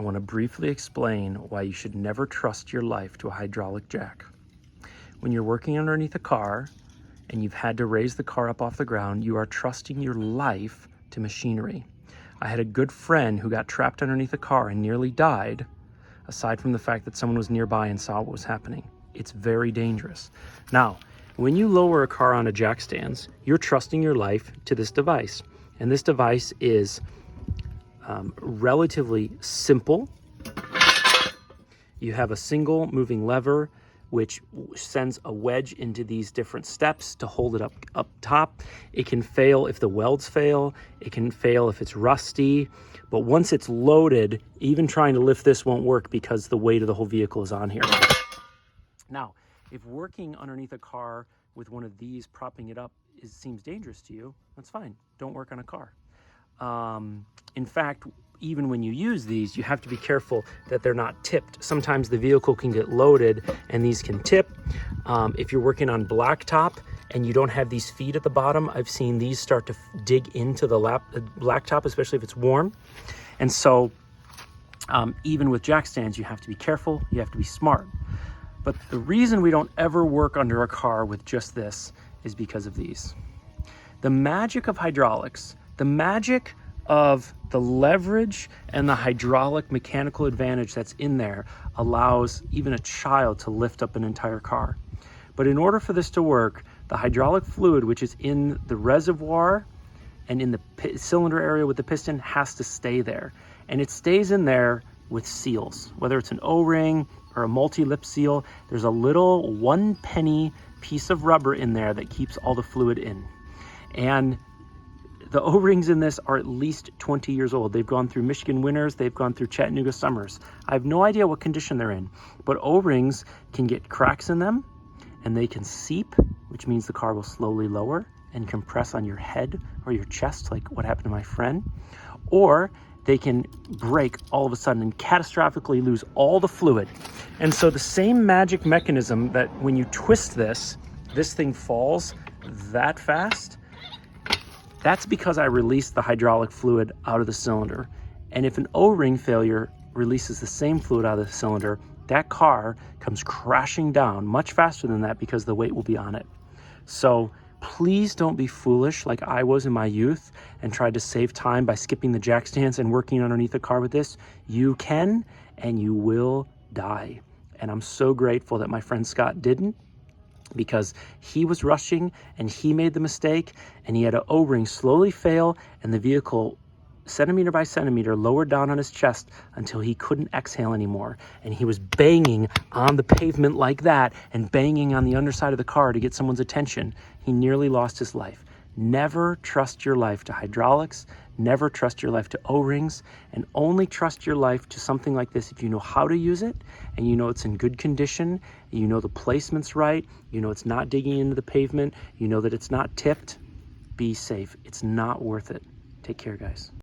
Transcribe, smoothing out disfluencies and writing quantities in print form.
I want to briefly explain why you should never trust your life to a hydraulic jack. When you're working underneath a car and you've had to raise the car up off the ground, you are trusting your life to machinery. I had a good friend who got trapped underneath a car and nearly died, aside from the fact that someone was nearby and saw what was happening. It's very dangerous. Now, when you lower a car onto jack stands, you're trusting your life to this device. And this device is relatively simple. You have a single moving lever which sends a wedge into these different steps to hold it up top. It can fail if the welds fail. It can fail if it's rusty. But once it's loaded, even trying to lift this won't work because the weight of the whole vehicle is on here. Now, if working underneath a car with one of these propping it up seems dangerous to you, that's fine. Don't work on a car. In fact, even when you use these, you have to be careful that they're not tipped. Sometimes the vehicle can get loaded and these can tip. If you're working on blacktop and you don't have these feet at the bottom, I've seen these start to dig into the blacktop, especially if it's warm. And so even with jack stands, you have to be careful, you have to be smart. But the reason we don't ever work under a car with just this is because of these. The magic of hydraulics, the magic of the leverage and the hydraulic mechanical advantage that's in there allows even a child to lift up an entire car. But in order for this to work, the hydraulic fluid, which is in the reservoir and in the cylinder area with the piston, has to stay there. And it stays in there with seals, whether it's an O-ring or a multi-lip seal. There's a little 1 penny piece of rubber in there that keeps all the fluid in. And the O-rings in this are at least 20 years old. They've gone through Michigan winters, they've gone through Chattanooga summers. I have no idea what condition they're in, but O-rings can get cracks in them and they can seep, which means the car will slowly lower and compress on your head or your chest, like what happened to my friend. Or they can break all of a sudden and catastrophically lose all the fluid. And so the same magic mechanism that when you twist this thing falls that fast, that's because I released the hydraulic fluid out of the cylinder. And if an O-ring failure releases the same fluid out of the cylinder, that car comes crashing down much faster than that because the weight will be on it. So please don't be foolish like I was in my youth and tried to save time by skipping the jack stands and working underneath a car with this. You can and you will die. And I'm so grateful that my friend Scott didn't, because he was rushing and he made the mistake and he had an O-ring slowly fail and the vehicle centimeter by centimeter lowered down on his chest until he couldn't exhale anymore. And he was banging on the pavement like that and banging on the underside of the car to get someone's attention. He nearly lost his life. Never trust your life to hydraulics, never trust your life to O-rings, and only trust your life to something like this if you know how to use it and you know it's in good condition, you know the placement's right, you know it's not digging into the pavement, you know that it's not tipped. Be safe. It's not worth it. Take care, guys.